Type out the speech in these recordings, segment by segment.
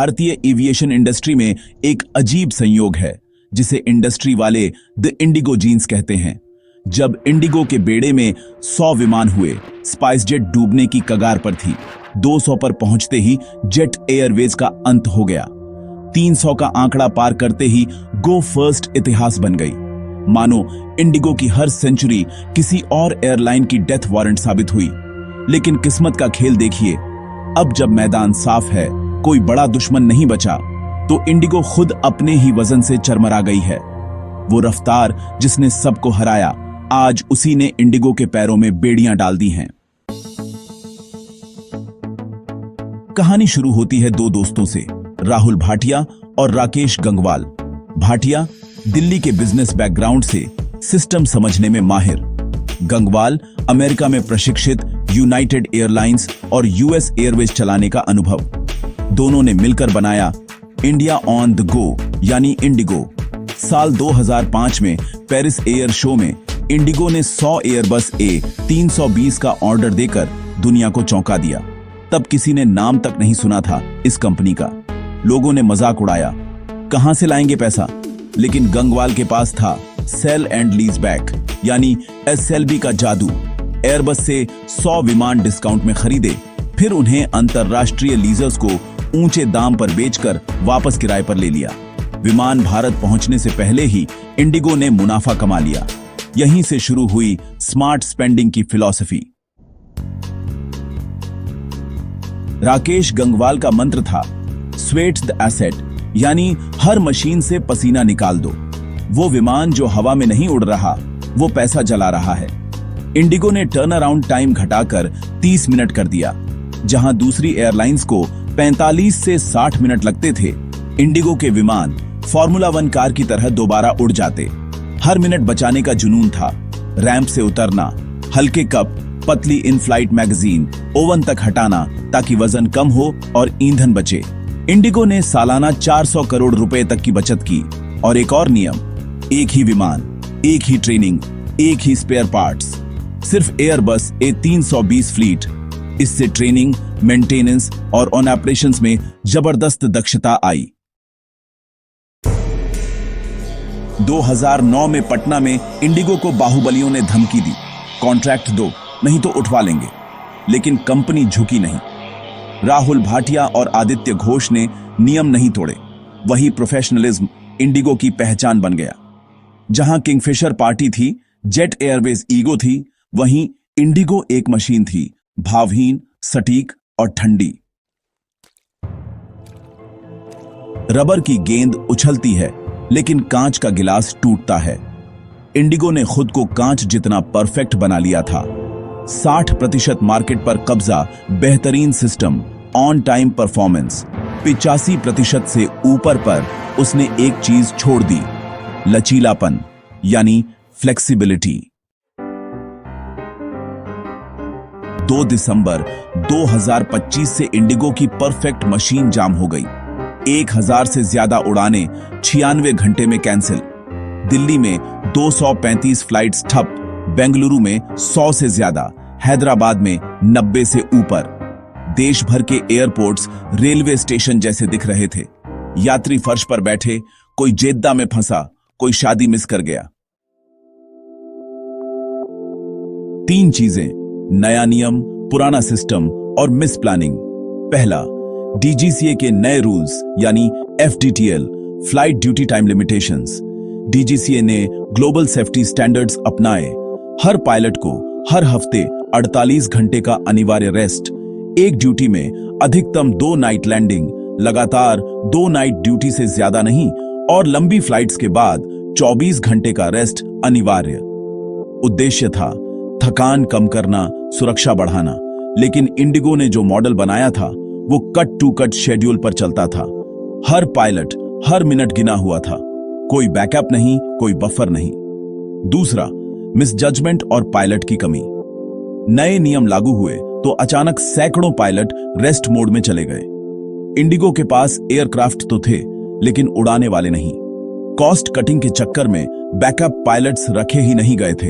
भारतीय aviation industry में एक अजीब संयोग है जिसे इंडस्ट्री वाले द इंडिगो जीन्स कहते हैं। जब इंडिगो के बेड़े में 100 विमान हुए, स्पाइस जेट डूबने की कगार पर थी। 200 पर पहुंचते ही जेट एयरवेज का अंत हो गया। 300 का आंकड़ा पार करते ही गो फर्स्ट इतिहास बन गई। मानो इंडिगो की हर सेंचुरी किसी और एयरलाइन की डेथ वारंट साबित हुई। लेकिन किस्मत का खेल देखिए, अब जब मैदान साफ है, कोई बड़ा दुश्मन नहीं बचा, तो इंडिगो खुद अपने ही वजन से चरमरा गई है। वो रफ्तार जिसने सबको हराया, आज उसी ने इंडिगो के पैरों में बेड़ियां डाल दी हैं। कहानी शुरू होती है दो दोस्तों से, राहुल भाटिया और राकेश गंगवाल। भाटिया दिल्ली के बिजनेस बैकग्राउंड से सिस्टम समझने में माहिर, गंगवाल अमेरिका में प्रशिक्षित यूनाइटेड एयरलाइंस और यूएस एयरवेज चलाने का अनुभव। दोनों ने मिलकर बनाया इंडिया ऑन द गो यानी इंडिगो। साल 2005 में पेरिस एयर शो में इंडिगो ने 100 एयरबस A320 का ऑर्डर देकर दुनिया को चौंका दिया। तब किसी ने नाम तक नहीं सुना था इस कंपनी का। लोगों ने मजाक उड़ाया, कहां से लाएंगे पैसा। लेकिन गंगवाल के पास था सेल एंड लीज बैक यानी SLB का जादू। एयरबस से 100 विमान डिस्काउंट में खरीदे, फिर उन्हें अंतरराष्ट्रीय लीजर्स को ऊंचे दाम पर बेचकर वापस किराए पर ले लिया। विमान भारत पहुंचने से पहले ही इंडिगो ने मुनाफा कमा लिया। यहीं से शुरू हुई स्मार्ट स्पेंडिंग की फिलॉसफी। राकेश गंगवाल का मंत्र था स्वेट द एसेट यानी हर मशीन से पसीना निकाल दो। वो विमान जो हवा में नहीं उड़ रहा, वो पैसा जला रहा है। इंडिगो ने टर्न अराउंड टाइम घटाकर 30 मिनट कर दिया। जहां दूसरी एयरलाइंस को 45 से 60 मिनट लगते थे, इंडिगो के विमान फॉर्मूला 1 कार की तरह दोबारा उड़ जाते। हर मिनट बचाने का जुनून था। रैंप से उतरना, हल्के कप, पतली इन फ्लाइट मैगजीन, ओवन तक हटाना ताकि वजन कम हो और ईंधन बचे। इंडिगो ने सालाना 400 करोड़ रुपए तक की बचत की। और एक और नियम, एक ही विमान, एक ही ट्रेनिंग, एक ही स्पेयर पार्ट्स, सिर्फ एयरबस A320 फ्लीट। इससे ट्रेनिंग, मेंटेनेंस और ऑन ऑपरेशंस में जबरदस्त दक्षता आई। 2009 में पटना में इंडिगो को बाहुबलियों ने धमकी दी, कॉन्ट्रैक्ट दो नहीं तो उठवा लेंगे। लेकिन कंपनी झुकी नहीं। राहुल भाटिया और आदित्य घोष ने नियम नहीं तोड़े। वही प्रोफेशनलिज्म इंडिगो की पहचान बन गया। जहां किंगफिशर पार्टी थी, जेट एयरवेज ईगो थी, वहीं इंडिगो एक मशीन थी, भावहीन, सटीक और ठंडी। रबर की गेंद उछलती है, लेकिन कांच का गिलास टूटता है। इंडिगो ने खुद को कांच जितना परफेक्ट बना लिया था। 60% मार्केट पर कब्जा, बेहतरीन सिस्टम, ऑन टाइम परफॉर्मेंस। 85% से ऊपर पर उसने एक चीज छोड़ दी, लचीलापन यानी फ्लेक्सिबिलिटी। 2 दिसंबर 2025 से इंडिगो की परफेक्ट मशीन जाम हो गई। 1000 से ज्यादा उड़ानें 96 घंटे में कैंसिल। दिल्ली में 235 फ्लाइट्स ठप, बेंगलुरु में 100 से ज्यादा, हैदराबाद में 90 से ऊपर। देश भर के एयरपोर्ट्स रेलवे स्टेशन जैसे दिख रहे थे। यात्री फर्श पर बैठे, कोई जेद्दा में फंसा, कोई शादी मिस कर गया। 3 चीजें, नया नियम, पुराना सिस्टम और मिस प्लानिंग। पहला, DGCA के नए रूल्स यानी FDTL, flight duty time limitations. DGCA ने ग्लोबल सेफ्टी स्टैंडर्ड्स अपनाए। हर पायलट को हर हफ्ते 48 घंटे का अनिवार्य रेस्ट, एक ड्यूटी में अधिकतम 2 नाइट लैंडिंग, लगातार 2 नाइट ड्यूटी से ज्यादा नहीं, और लंबी फ्लाइट्स के बाद 24 घंटे का रेस्ट अनिवार्य। उद्देश्य था थकान कम करना, सुरक्षा बढ़ाना। लेकिन इंडिगो ने जो मॉडल बनाया था, वो कट टू कट शेड्यूल पर चलता था। हर पायलट, हर मिनट गिना हुआ था। कोई बैकअप नहीं, कोई बफर नहीं। दूसरा, मिसजजमेंट और पायलट की कमी। नए नियम लागू हुए तो अचानक सैकड़ों पायलट रेस्ट मोड में चले गए। इंडिगो के पास एयरक्राफ्ट तो थे, लेकिन उड़ाने वाले नहीं। कॉस्ट कटिंग के चक्कर में बैकअप पायलट्स रखे ही नहीं गए थे।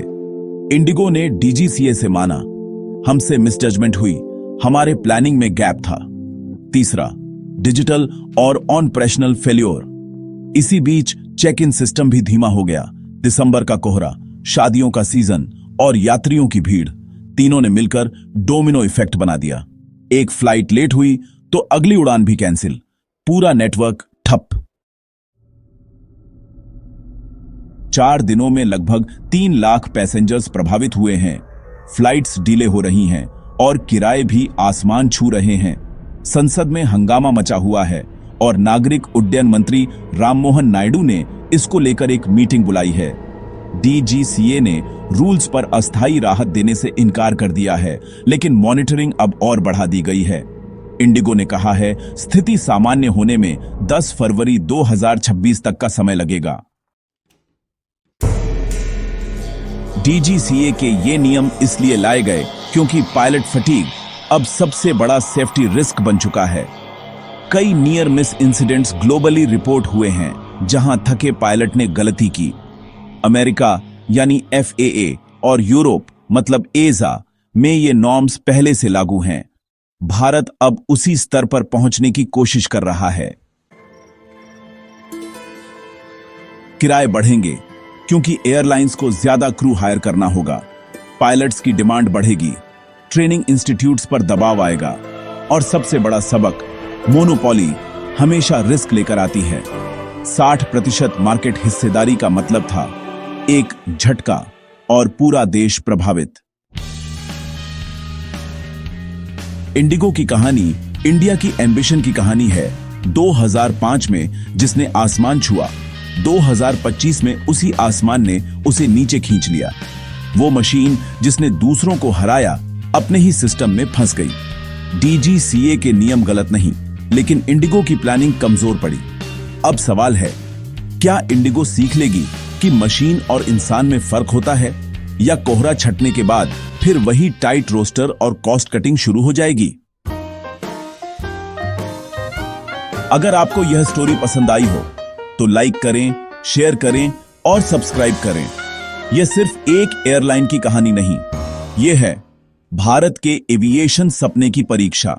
इंडिगो ने DGCA से माना, हमसे मिसजजमेंट हुई, हमारे प्लानिंग में गैप था। तीसरा, डिजिटल और ऑपरेशनल फेल्योर। इसी बीच चेक इन सिस्टम भी धीमा हो गया। दिसंबर का कोहरा, शादियों का सीजन और यात्रियों की भीड़, तीनों ने मिलकर डोमिनो इफेक्ट बना दिया। एक फ्लाइट लेट हुई तो अगली उड़ान भी कैंसिल, पूरा नेटवर्क ठप। 4 दिनों में लगभग 3 लाख पैसेंजर्स प्रभावित हुए हैं। फ्लाइट्स डिले हो रही हैं और किराए भी आसमान छू रहे हैं। संसद में हंगामा मचा हुआ है और नागरिक उड्डयन मंत्री राममोहन नायडू ने इसको लेकर एक मीटिंग बुलाई है। डीजीसीए ने रूल्स पर अस्थायी राहत देने से इनकार कर दिया है, लेकिन मॉनिटरिंग अब और बढ़ा दी गई है। इंडिगो ने कहा है स्थिति सामान्य होने में 10 फरवरी 2026 तक का समय लगेगा। डीजीसीए के ये नियम इसलिए लाए गए क्योंकि पायलट फटीग अब सबसे बड़ा सेफ्टी रिस्क बन चुका है। कई near miss incidents globally report हुए हैं जहां थके पायलट ने गलती की। अमेरिका यानी FAA और यूरोप मतलब EASA में ये नॉर्म्स पहले से लागू हैं। भारत अब उसी स्तर पर पहुंचने की कोशिश कर रहा है। किराए बढ़ेंगे क्योंकि एयरलाइंस को ज्यादा क्रू हायर करना होगा। पायलट्स की डिमांड बढ़ेगी, ट्रेनिंग इंस्टीट्यूट्स पर दबाव आएगा और सबसे बड़ा सबक, मोनोपोली हमेशा रिस्क लेकर आती है। 60% मार्केट हिस्सेदारी का मतलब था एक झटका और पूरा देश प्रभावित। इंडिगो की कहानी इंडिया की एम्बिशन की कहानी है। 2005 में जिसने आसमान छुआ, 2025 में उसी आसमान ने उसे नीचे खींच लिया। वो मशीन जिसने दूसरों को हराया अपने ही सिस्टम में फंस गई। डीजीसीए के नियम गलत नहीं, लेकिन इंडिगो की प्लानिंग कमजोर पड़ी। अब सवाल है, क्या इंडिगो सीख लेगी कि मशीन और इंसान में फर्क होता है, या कोहरा छटने के बाद फिर वही टाइट रोस्टर और कॉस्ट कटिंग शुरू हो जाएगी? अगर आपको यह स्टोरी पसंद आई हो तो लाइक करें, शेयर करें और सब्सक्राइब करें। यह सिर्फ एक एयरलाइन की कहानी नहीं, यह है भारत के एविएशन सपने की परीक्षा।